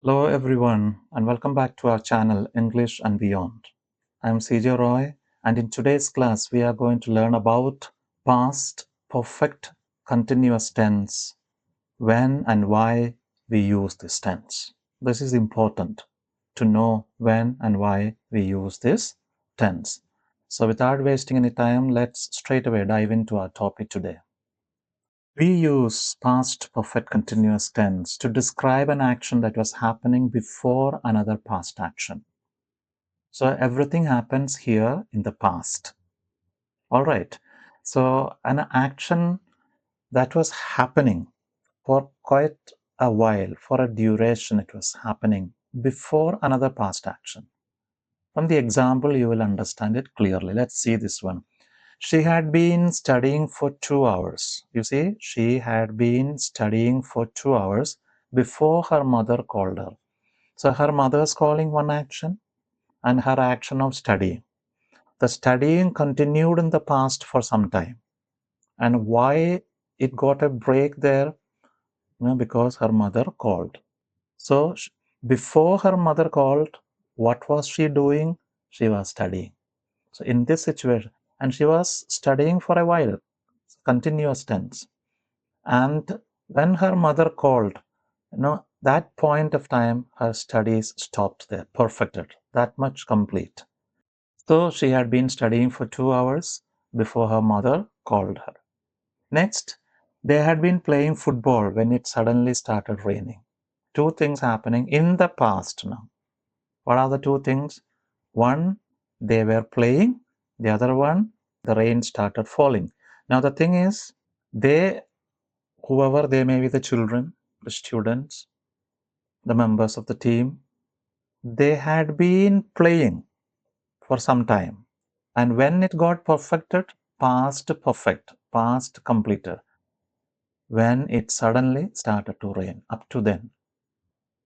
Hello everyone and welcome back to our channel English and Beyond. I am CJ Roy and in today's class we are going to learn about past perfect continuous tense, when and why we use this tense. This is important to know when and why we use this tense. So without wasting any time, let's straight away dive into our topic today. We use past perfect continuous tense to describe an action that was happening before another past action. So everything happens here in the past. All right. So an action that was happening for quite a while, for a duration, it was happening before another past action. From the example, you will understand it clearly. Let's see this one. She had been studying for 2 hours. You see, she had been studying for 2 hours before her mother called her. So her mother's calling one action and her action of studying. The studying continued in the past for some time. And why it got a break there? Because her mother called. So before her mother called, what was she doing? She was studying. So in this situation, and she was studying for a while, continuous tense. And when her mother called, that point of time, her studies stopped there, perfected, that much complete. So she had been studying for 2 hours before her mother called her. Next, they had been playing football when it suddenly started raining. Two things happening in the past now. What are the two things? One, they were playing. The other one, the rain started falling. Now the thing is, whoever they may be, the children, the students, the members of the team, they had been playing for some time. And when it got perfected, past perfect, past completed, when it suddenly started to rain, up to then.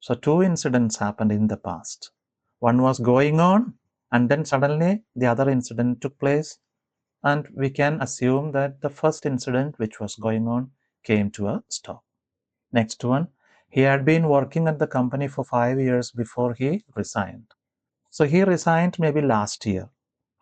So two incidents happened in the past. One was going on, and then suddenly the other incident took place. And we can assume that the first incident, which was going on, came to a stop. Next one, he had been working at the company for 5 years before he resigned. So he resigned maybe last year.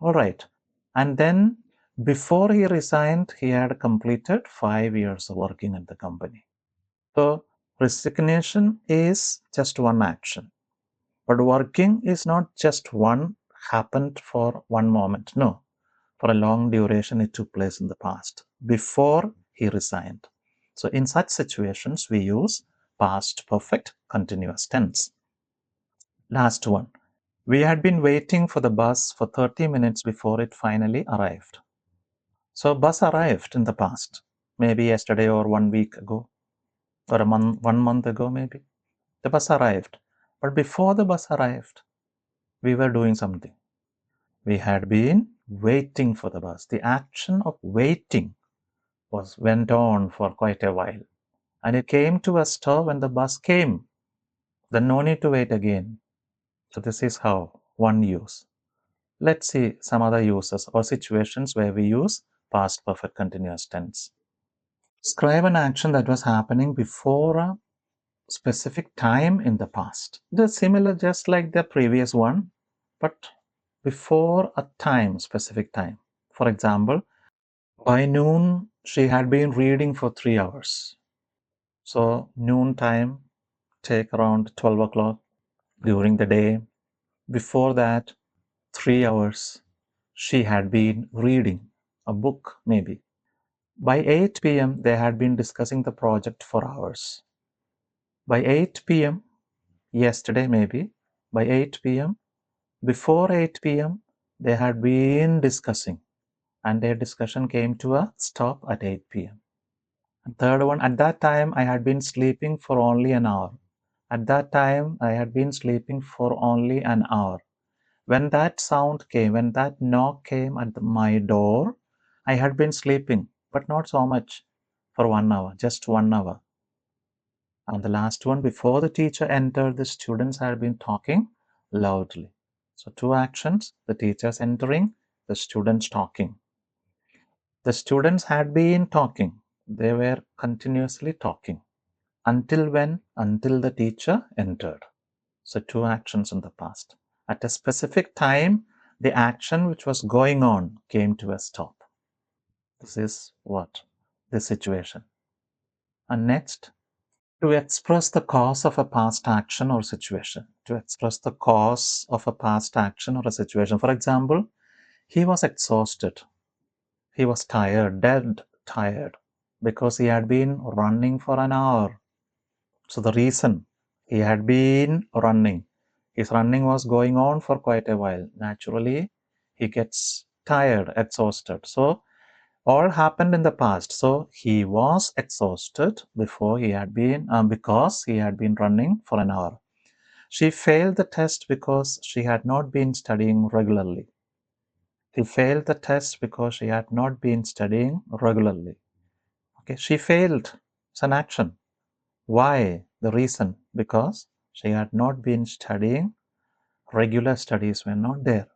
All right. And then before he resigned, he had completed 5 years of working at the company. So resignation is just one action. But working is not just one happened for one moment. No. For a long duration, it took place in the past, before he resigned. So in such situations, we use past perfect continuous tense. Last one. We had been waiting for the bus for 30 minutes before it finally arrived. So bus arrived in the past, maybe yesterday or 1 week ago, or 1 month ago maybe. The bus arrived. But before the bus arrived, we were doing something. We had been waiting for the bus. The action of waiting went on for quite a while. And it came to a stop when the bus came. Then no need to wait again. So this is how one use. Let's see some other uses or situations where we use past perfect continuous tense. Describe an action that was happening before a specific time in the past. It is similar just like the previous one, but before a time, specific time. For example, by noon, she had been reading for 3 hours. So noon time, take around 12 o'clock during the day. Before that, 3 hours, she had been reading a book, maybe. By 8 p.m., they had been discussing the project for hours. By 8 p.m., yesterday maybe, by 8 p.m., before 8 p.m., they had been discussing, and their discussion came to a stop at 8 p.m. And third one, at that time, I had been sleeping for only an hour. At that time, I had been sleeping for only an hour. When that sound came, when that knock came at my door, I had been sleeping, but not so much, for 1 hour, just 1 hour. And the last one, before the teacher entered, the students had been talking loudly. So two actions, the teachers entering, the students talking. The students had been talking. They were continuously talking. Until when? Until the teacher entered. So 2 actions in the past. At a specific time, the action which was going on came to a stop. This is what? The situation. And next, to express the cause of a past action or situation. To express the cause of a past action or a situation. For example, he was exhausted. He was tired, dead tired, because he had been running for an hour. So the reason he had been running, his running was going on for quite a while. Naturally, he gets tired, exhausted. So all happened in the past. So he was exhausted before he had been, because he had been running for an hour. She failed the test because she had not been studying regularly. She failed the test because she had not been studying regularly. Okay, she failed. It's an action. Why? The reason, because she had not been studying, regular studies were not there.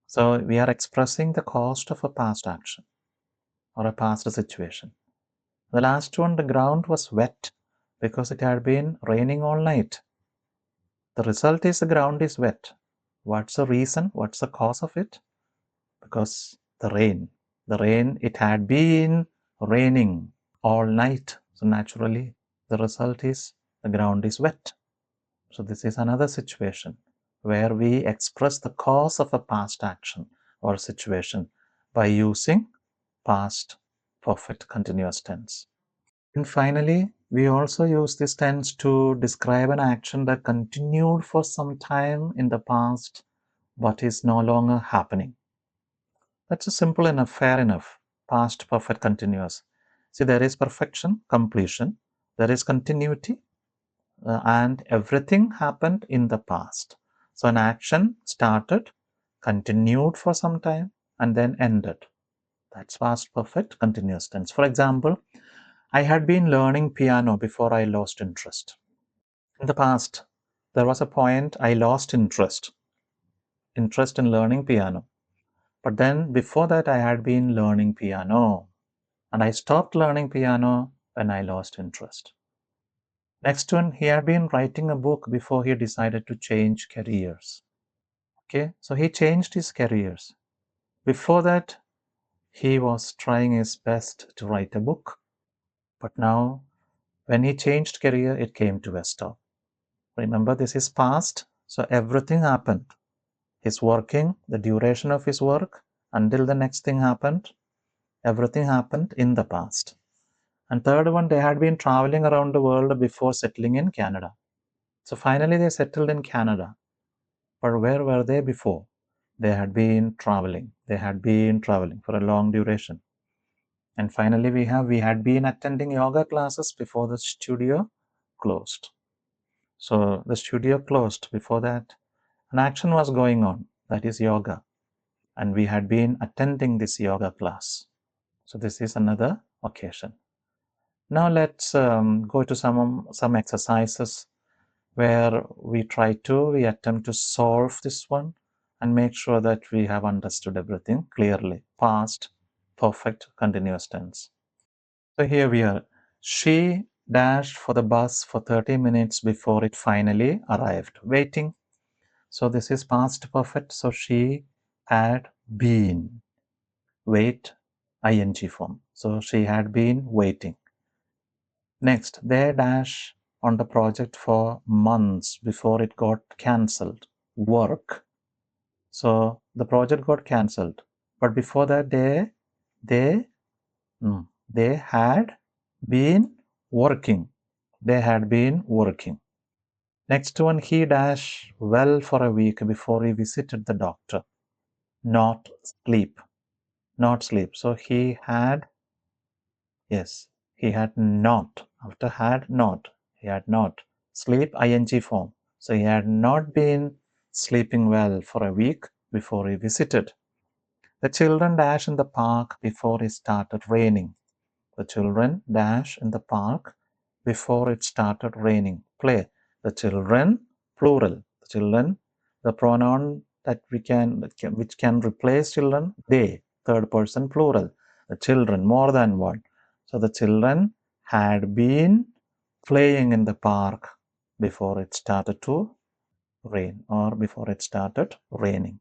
So we are expressing the cost of a past action or a past situation. The last one, the ground was wet because it had been raining all night. The result is the ground is wet. What's the reason? What's the cause of it? Because the rain. The rain, it had been raining all night. So naturally, the result is the ground is wet. So this is another situation where we express the cause of a past action or situation by using past perfect continuous tense. And finally, we also use this tense to describe an action that continued for some time in the past but is no longer happening. That's a simple enough, fair enough. Past perfect continuous. See, there is perfection, completion, there is continuity, and everything happened in the past. So an action started, continued for some time, and then ended. That's past perfect continuous tense. For example, I had been learning piano before I lost interest. In the past, there was a point I lost interest in learning piano. But then before that, I had been learning piano. And I stopped learning piano when I lost interest. Next one, he had been writing a book before he decided to change careers. Okay, so he changed his careers. Before that, he was trying his best to write a book. But now, when he changed career, it came to a stop. Remember, this is past, so everything happened. His working, the duration of his work, until the next thing happened, everything happened in the past. And third one, they had been traveling around the world before settling in Canada. So finally, they settled in Canada. But where were they before? They had been traveling. They had been traveling for a long duration. And finally, we had been attending yoga classes before the studio closed. So the studio closed. Before that, an action was going on, that is yoga. And we had been attending this yoga class. So this is another occasion. Now let's go to some exercises where we attempt to solve this one and make sure that we have understood everything clearly. Past, perfect, continuous tense. So here we are. She dashed for the bus for 30 minutes before it finally arrived. Waiting. So this is past perfect. So she had been. Wait, ing form. So she had been waiting. Next, they dash on the project for months before it got cancelled. Work. So the project got cancelled, but before that, they they had been working. They had been working. Next one, he dash well for a week before he visited the doctor. Not sleep. Not sleep. So he had, yes, he had not. After had not, he had not. Sleep, ing form. So he had not been sleeping well for a week before he visited. The children dash in the park before it started raining. The children dash in the park before it started raining. Play. The children, plural. The children, the pronoun which can replace children, they, third person plural. The children, more than one. So the children had been playing in the park before it started to rain, or before it started raining.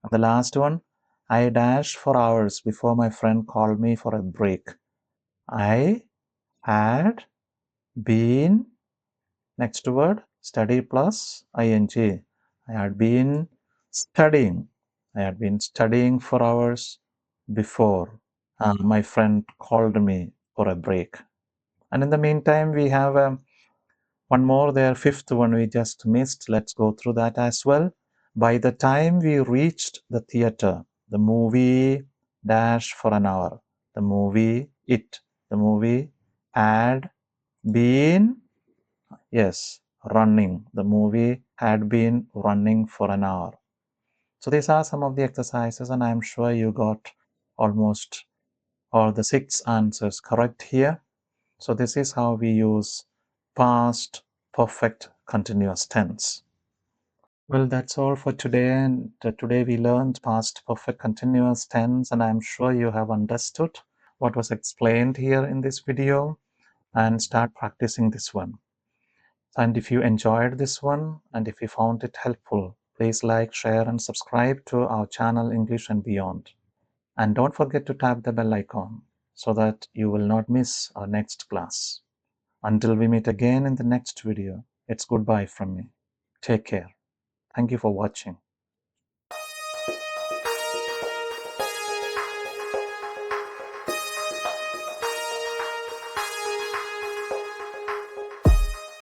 And the last one, I dashed for hours before my friend called me for a break. I had been, next word, study plus ing. I had been studying. I had been studying for hours before my friend called me for a break. And in the meantime, we have one more there, fifth one we just missed. Let's go through that as well. By the time we reached the theater, the movie dash for an hour. The movie had been, yes, running. The movie had been running for an hour. So these are some of the exercises, and I'm sure you got almost all the 6 answers correct here. So this is how we use past perfect continuous tense. Well, that's all for today. And today we learned past perfect continuous tense, and I'm sure you have understood what was explained here in this video, and start practicing this one. And if you enjoyed this one, and if you found it helpful, please like, share, and subscribe to our channel English and Beyond. And don't forget to tap the bell icon so that you will not miss our next class. Until we meet again in the next video, it's goodbye from me. Take care. Thank you for watching.